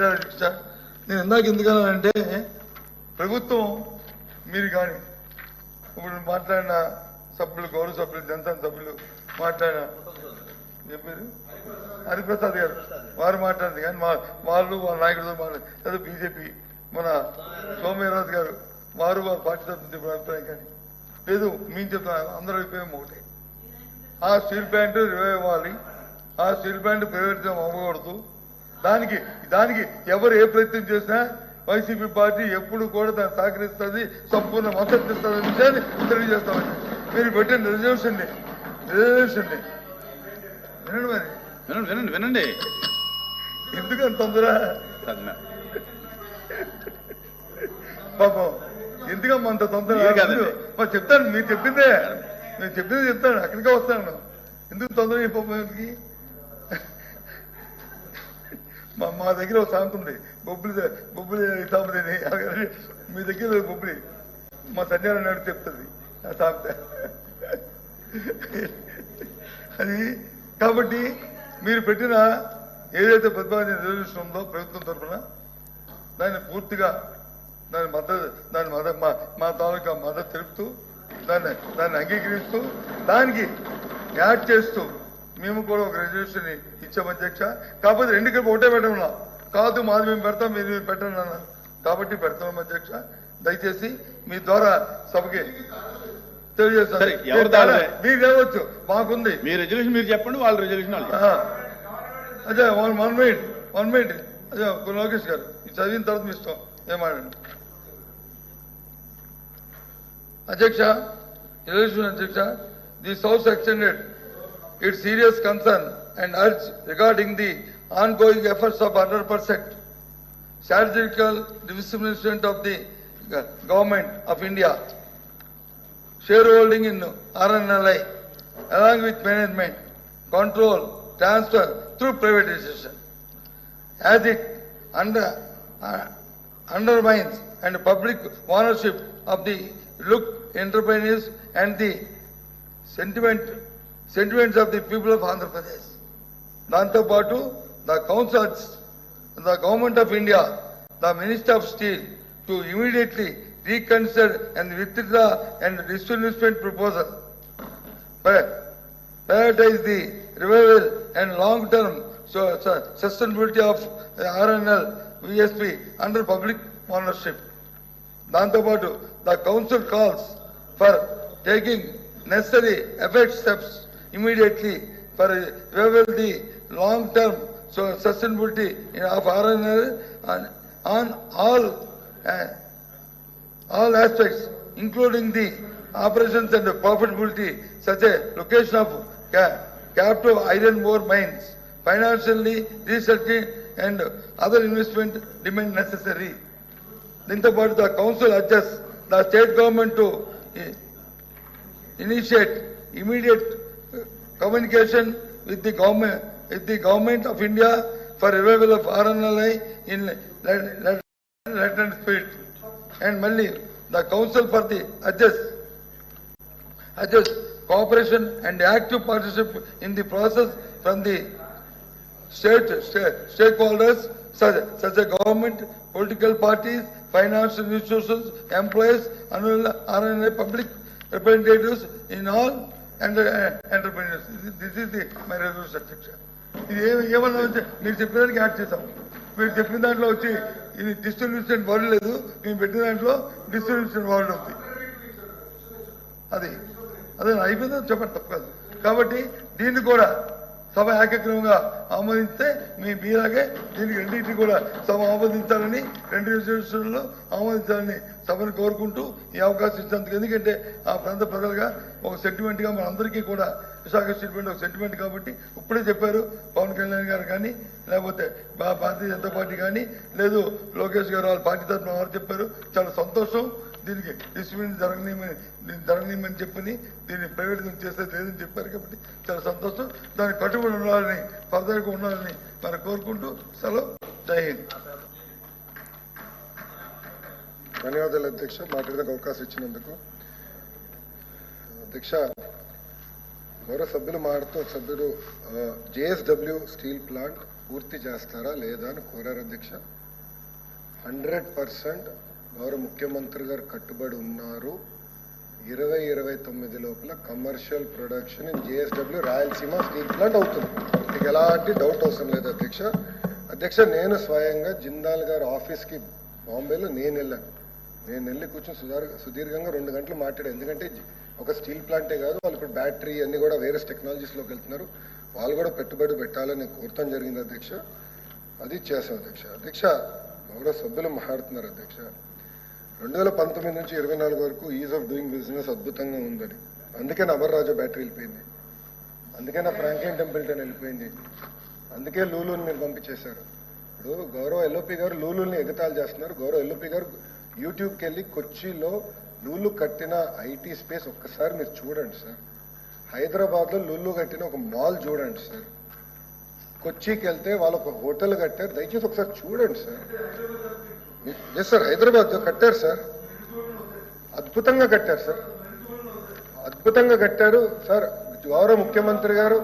పెట్టారు అధ్యక్ష. నేను ఇందాక ఎందుకన్నానంటే ప్రభుత్వం మీరు కానీ ఇప్పుడు మాట్లాడిన సభ్యులు, గౌరవ సభ్యులు, జనసేన సభ్యులు మాట్లాడిన చెప్పారు హరిప్రసాద్ గారు వారు మాట్లాడింది కానీ వాళ్ళు వాళ్ళ నాయకుడితో మాట్లాడారు. బీజేపీ మన సోమవీర్రాజు గారు వారు పార్టీ తరఫున చెప్పిన అభిప్రాయం కానీ లేదు. మేము చెప్తున్నాను అందరూ అభిప్రాయం ఒకటే. ఆ స్టీల్ ప్లాంట్ రివైవ్ అవ్వాలి, ఆ స్టీల్ ప్లాంట్ ప్రైవేటిజం అవ్వకూడదు. దానికి ఎవరు ఏ ప్రయత్నం చేసినా వైసీపీ పార్టీ ఎప్పుడు కూడా దాన్ని సహకరిస్తుంది, సంపూర్ణ మద్దతు ఇస్తుందనే విషయాన్ని తెలియజేస్తామని మీరు పెట్టిన రిజర్వేషన్ వినండి. ఎందుకంత తొందర పాపం, ఎందుకమ్మా అంత తొందర? చెప్తాను, మీరు చెప్పిందే చెప్తాను, అక్కడికే వస్తాను. ఎందుకు తొందర ఈ పాపంకి? మా దగ్గర ఒక సామెత ఉంది, బొబ్బులి సామెతని. మీ దగ్గర బొబ్బులి మా సన్యాలు నాడు చెప్తుంది ఆ సామెత అది. కాబట్టి మీరు పెట్టిన ఏదైతే ప్రతిపాదన రిజర్వేషన్ ఉందో ప్రభుత్వం తరఫున దాన్ని పూర్తిగా మా తాలూకా మద్దతు తెలుపుతూ దాన్ని అంగీకరిస్తూ దానికి యాడ్ చేస్తూ మేము కూడా ఒక రిజర్వేషన్ ఇచ్చాం అధ్యక్ష. కాకపోతే రెండు కలిపి ఒకటే పెట్టమన్నా కాదు, మాది మేము పెడతాం, మీరు పెట్టండి అన్నారు. కాబట్టి పెడతాం అధ్యక్ష. దయచేసి మీ ద్వారా సభకి తెలియజేస్తారు. మీరు లేవచ్చు, మాకుంది. మీ రిజల్యూషన్ మీరు చెప్పండి, వాళ్ళ రిజల్యూషన్ అదే వన్ మినిట్ అదే లోకేష్ గారు ఇది చదివిన తర్వాత మీ ఇష్టం ఏమాడండి అధ్యక్ష. రిజల్యూషన్ అధ్యక్ష, this house extended its serious concern and urge regarding the ongoing efforts of 100% strategical divestment of the government of India shareholding in RNLI along with management, control, transfer through privatization as it undermines and public ownership of the look enterprises and the sentiments of the people of Andhra Pradesh. Danto Patu, the councils, the government of India, the Minister of Steel to immediately reconsider and withdraw and disinvestment proposal. Prioritize the revival and long-term sustainability of RNL VSP under public ownership. Danto Patu, the council calls for taking necessary effect steps immediately for revival the long-term sustainability of RNL on all aspects, including the operations and profitability, such as location of captive iron ore mines, financially researching and other investment deemed necessary. Dinto part the council adjusts the state government to initiate immediate communication with the government of India for revival of RNLI in latent speed. And mainly the council for the adjust cooperation and active participation in the process from the stakeholders such as government, political parties, financial institutions, employees, RNLI public representatives in all entrepreneurs. This is the my resolution అధ్యక్ష. ఇది ఏమన్నా వచ్చి మీరు చెప్పినానికి add చేసాం. మీరు చెప్పిన దాంట్లో వచ్చి ఇది డిస్ట్రిబ్యూషన్ వర్డ్ లేదు, మేము పెట్టిన దాంట్లో డిస్ట్రిబ్యూషన్ వర్డ్ ఉంది. అదే అయిపోయిందని చెప్పండి, తప్పు కాదు. కాబట్టి దీన్ని కూడా సభ ఏకగ్రీవంగా ఆమోదిస్తే మీలాగే దీనికి రెండింటిని కూడా సభ ఆమోదించాలని, రెండు రిజల్యూషన్లో ఆమోదించాలని సభను కోరుకుంటూ ఈ అవకాశం ఇచ్చినందుకు. ఎందుకంటే ఆ ప్రాంత ప్రజలుగా ఒక సెంటిమెంట్గా మనందరికీ కూడా విశాఖ స్టేట్మెంట్ ఒక సెంటిమెంట్. కాబట్టి ఇప్పుడే చెప్పారు పవన్ కళ్యాణ్ గారు కానీ, లేకపోతే భారతీయ జనతా పార్టీ కానీ, లేదు లోకేష్ గారు వాళ్ళ పార్టీ తరఫున వారు చెప్పారు. చాలా సంతోషం. దీనికి డిస్ట్రిబ్యూషన్ జరగనీయమని చెప్పని దీన్ని ప్రైవేట్ చేసేది లేదని చెప్పారు. కాబట్టి చాలా సంతోషం. దానికి కట్టుబడి ఉండాలని, ఫర్దర్గా ఉండాలని మనం కోరుకుంటూ సెలవు. జై హింద్. ధన్యవాదాలు అధ్యక్ష, మాట్లాడడానికి అవకాశం ఇచ్చినందుకు. అధ్యక్ష, గౌరవ సభ్యులు మాట్లాడుతూ సభ్యుడు JSW స్టీల్ ప్లాంట్ పూర్తి చేస్తారా లేదా అని కోరారు అధ్యక్ష. 100% గౌరవ ముఖ్యమంత్రి గారు కట్టుబడి ఉన్నారు. 2029 లోపల commercial production in JSW Rayalaseema steel plant అవుతుంది. మీకు ఎలాంటి డౌట్ అవసరం లేదు అధ్యక్ష. అధ్యక్ష, నేను స్వయంగా జిందాల్ గారి ఆఫీస్కి బాంబేలో నేను వెళ్ళి కూర్చొని సుదీర్ఘంగా 2 గంటలు మాట్లాడాను. ఎందుకంటే ఒక స్టీల్ ప్లాంటే కాదు, వాళ్ళు ఇప్పుడు బ్యాటరీ అన్ని కూడా వేరే టెక్నాలజీస్లోకి వెళ్తున్నారు. వాళ్ళు కూడా పెట్టుబడి పెట్టాలని కోరటం జరిగింది అధ్యక్ష. అది చేశాం అధ్యక్ష. అధ్యక్ష, గౌరవ సభ్యులు మాట్లాడుతున్నారు అధ్యక్ష. 2019 నుంచి 24 వరకు ఈజ్ ఆఫ్ డూయింగ్ బిజినెస్ అద్భుతంగా ఉందని. అందుకే నా అమర్ రాజా బ్యాటరీ వెళ్ళిపోయింది, అందుకే నా ఫ్రాంక్లిన్ టెంపుల్టన్ వెళ్ళిపోయింది, అందుకే లూలుని మీరు పంపించేశారు. ఇప్పుడు గౌరవ ఎల్ఓపి గారు లూలుని ఎగతాళి చేస్తున్నారు. గౌరవ ఎల్ఓపి గారు యూట్యూబ్కి వెళ్ళి కొచ్చిలో లూలు కట్టిన ఐటీ స్పేస్ ఒక్కసారి మీరు చూడండి సార్. హైదరాబాద్లో లూలు కట్టిన ఒక మాల్ చూడండి సార్. కొచ్చికి వెళ్తే వాళ్ళు ఒక హోటల్ కట్టారు, దయచేసి ఒకసారి చూడండి సార్. ఎస్ సార్, హైదరాబాద్ కట్టారు సార్, అద్భుతంగా కట్టారు సార్, అద్భుతంగా కట్టారు సార్. గౌరవ ముఖ్యమంత్రి గారు